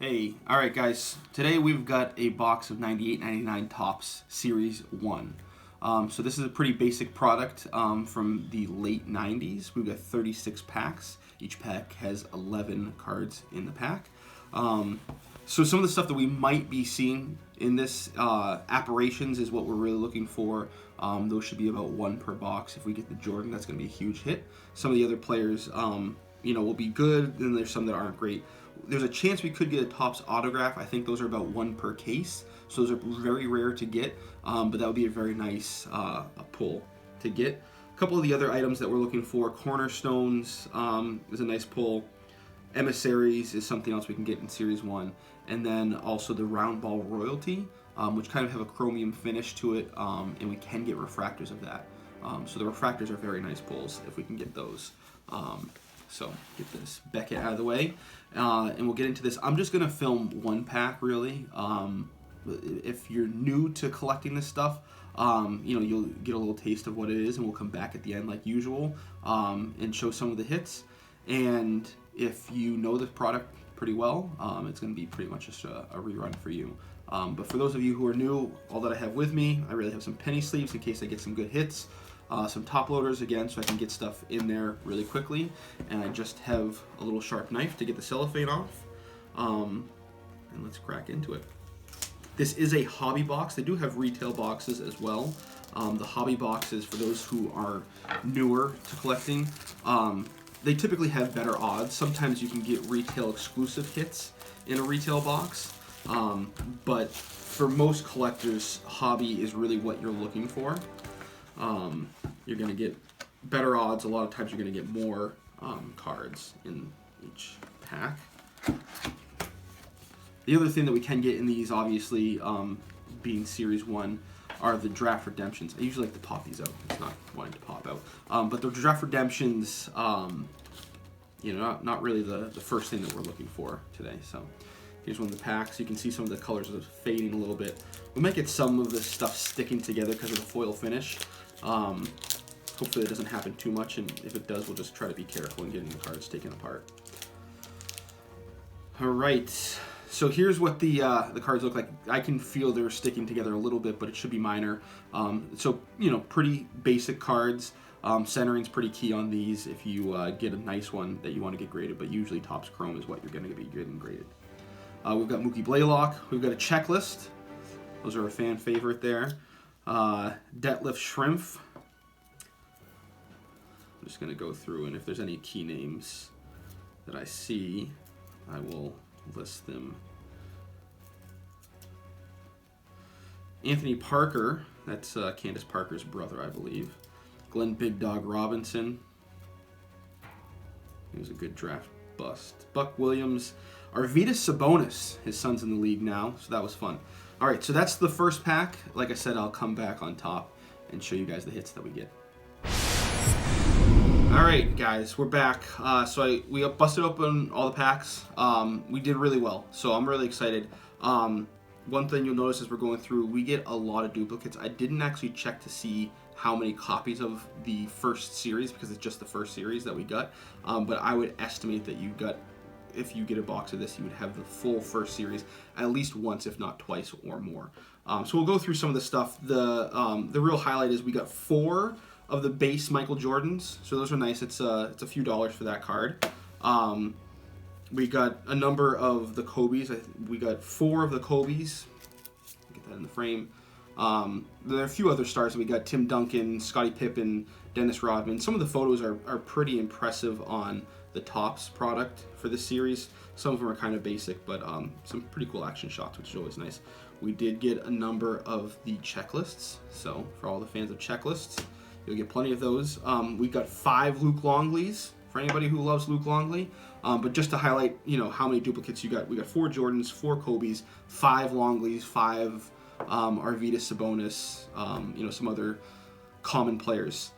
Hey, alright guys, today we've got a box of 98.99 Topps Series 1. So this is a pretty basic product from the late 90s. We've got 36 packs. Each pack has 11 cards in the pack. So some of the stuff that we might be seeing in this apparitions is what we're really looking for. Those should be about one per box. If we get the Jordan, that's going to be a huge hit. Some of the other players will be good, and there's some that aren't great. There's a chance we could get a Topps autograph. I think those are about one per case, so those are very rare to get, but that would be a very nice pull to get. A couple of the other items that we're looking for: Cornerstones is a nice pull. Emissaries is something else we can get in Series 1. And then also the Round Ball Royalty, which kind of have a chromium finish to it, and we can get refractors of that. So the refractors are very nice pulls if we can get those. So get this Beckett out of the way, and we'll get into this. I'm just going to film one pack, really. If you're new to collecting this stuff, you'll get a little taste of what it is, and we'll come back at the end like usual and show some of the hits. And if you know the product pretty well, it's going to be pretty much just a rerun for you. But for those of you who are new, all that I have with me, I really have some penny sleeves in case I get some good hits. Some top loaders again, so I can get stuff in there really quickly, and I just have a little sharp knife to get the cellophane off. And let's crack into it. This is a hobby box. They do have retail boxes as well. The hobby boxes, for those who are newer to collecting, they typically have better odds. Sometimes you can get retail exclusive hits in a retail box, but for most collectors, hobby is really what you're looking for. You're going to get better odds. A lot of times you're going to get more cards in each pack. The other thing that we can get in these, obviously, being Series 1, are the draft redemptions. I usually like to pop these out. It's not wanting to pop out. But the draft redemptions, not really the first thing that we're looking for today. So here's one of the packs. You can see some of the colors are fading a little bit. We might get some of this stuff sticking together because of the foil finish. Hopefully it doesn't happen too much, and if it does, we'll just try to be careful in getting the cards taken apart. All right, so here's what the cards look like. I can feel they're sticking together a little bit, but it should be minor. So pretty basic cards. Centering's pretty key on these if you get a nice one that you want to get graded, but usually Topps Chrome is what you're going to be getting graded. We've got Mookie Blaylock. We've got a checklist. Those are a fan favorite there. Detlef Schrempf. I'm just going to go through, and if there's any key names that I see, I will list them. Anthony Parker. That's Candace Parker's brother, I believe. Glenn Big Dog Robinson. He was a good draft bust. Buck Williams. Arvydas Sabonis. His son's in the league now, so that was fun. All right, so that's the first pack. Like I said, I'll come back on top and show you guys the hits that we get. All right, guys, we're back. We busted open all the packs. We did really well, so I'm really excited. One thing you'll notice as we're going through, we get a lot of duplicates. I didn't actually check to see how many copies of the first series, because it's just the first series that we got. But I would estimate that if you get a box of this, you would have the full first series at least once, if not twice or more. So we'll go through some of the stuff. The real highlight is we got 4 of the base Michael Jordans, so those are nice. It's a few dollars for that card. We got a number of the Kobe's. We got 4 of the Kobe's. Get that in the frame. There are a few other stars. We got Tim Duncan, Scottie Pippen, Dennis Rodman. Some of the photos are pretty impressive on the Topps product for this series. Some of them are kind of basic, but some pretty cool action shots, which is always nice. We did get a number of the checklists, so for all the fans of checklists, you'll get plenty of those. We got 5 Luke Longleys for anybody who loves Luke Longley. But just to highlight, how many duplicates you got. We got 4 Jordans, 4 Kobe's, 5 Longleys, 5 Arvydas Sabonis, some other common players.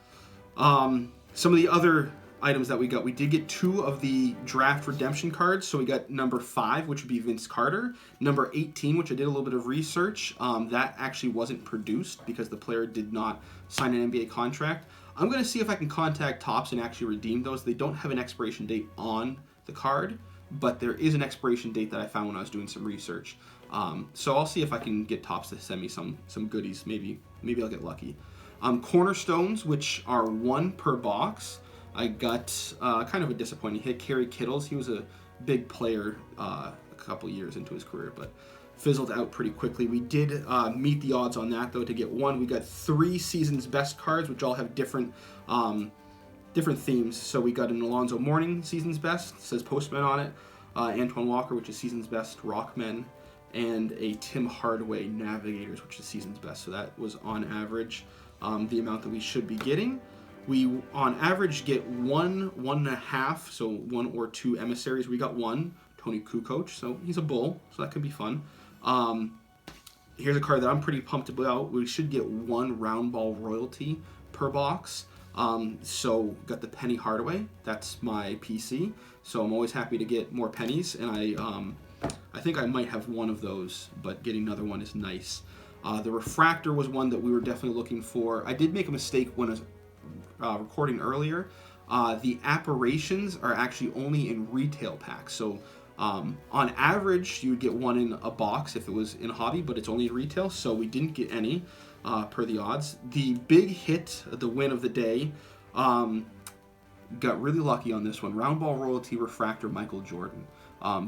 Some of the other items that we got, we did get 2 of the draft redemption cards. So we got number 5, which would be Vince Carter. Number 18, which I did a little bit of research. That actually wasn't produced because the player did not sign an NBA contract. I'm going to see if I can contact Topps and actually redeem those. They don't have an expiration date on the card, but there is an expiration date that I found when I was doing some research. So I'll see if I can get Topps to send me some goodies. Maybe I'll get lucky. Cornerstones, which are 1 per box. I got kind of a disappointing hit. Kerry Kittles, he was a big player a couple years into his career, but fizzled out pretty quickly. We did meet the odds on that, though, to get 1. We got 3 Season's Best cards, which all have different themes. So we got an Alonzo Mourning Season's Best, it says Postman on it, Antoine Walker, which is Season's Best, Rockmen, and a Tim Hardaway Navigators, which is Season's Best. So that was on average the amount that we should be getting. We on average get 1, 1.5, so 1 or 2 emissaries. We got 1, Tony Kukoc, so he's a bull, so that could be fun. Here's a card that I'm pretty pumped about. We should get 1 round ball royalty per box. So got the Penny Hardaway, that's my PC, so I'm always happy to get more pennies, and I think I might have 1 of those, but getting another one is nice. The Refactor was one that we were definitely looking for. I did make a mistake when I was recording earlier. The apparitions are actually only in retail packs, so on average you would get 1 in a box if it was in a hobby, but it's only in retail, so we didn't get any per the odds. The big hit, the win of the day, got really lucky on this one. Round ball royalty Refractor Michael Jordan.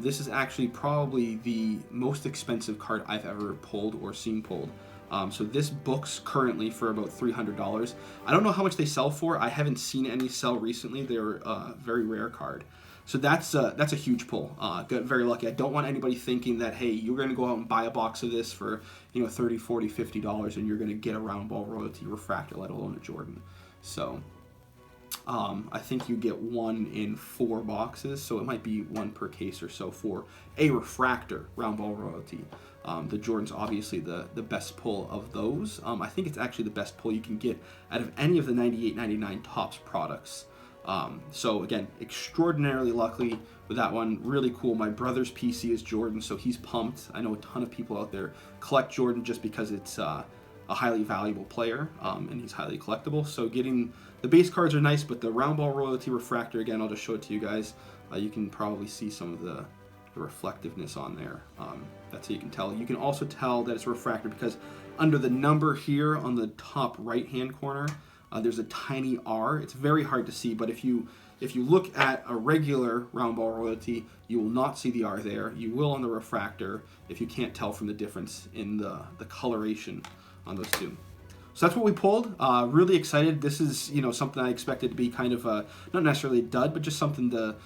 This is actually probably the most expensive card I've ever pulled or seen pulled. So this book's currently for about $300. I don't know how much they sell for. I haven't seen any sell recently. They're a very rare card. So that's a huge pull. Got very lucky. I don't want anybody thinking that, hey, you're going to go out and buy a box of this for $30, $40, $50 and you're going to get a round ball royalty Refractor, let alone a Jordan. So I think you get 1 in 4 boxes, so it might be 1 per case or so for a Refractor round ball royalty. The Jordan's obviously the best pull of those. I think it's actually the best pull you can get out of any of the 98.99 Topps products. So again, extraordinarily lucky with that one. Really cool. My brother's PC is Jordan, so he's pumped. I know a ton of people out there collect Jordan just because it's a highly valuable player, and he's highly collectible. So getting the base cards are nice, but the round ball royalty Refractor, again, I'll just show it to you guys. You can probably see some of the reflectiveness on there. That's how you can tell. You can also tell that it's a Refractor because under the number here on the top right hand corner, there's a tiny R. It's very hard to see, but if you look at a regular round ball royalty, you will not see the R there. You will on the Refractor if you can't tell from the difference in the coloration on those two. So that's what we pulled. Really excited. This is something I expected to be kind of not necessarily a dud, but just something to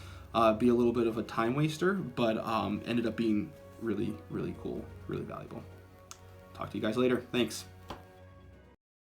be a little bit of a time waster, but ended up being really, really cool, really valuable. Talk to you guys later. Thanks.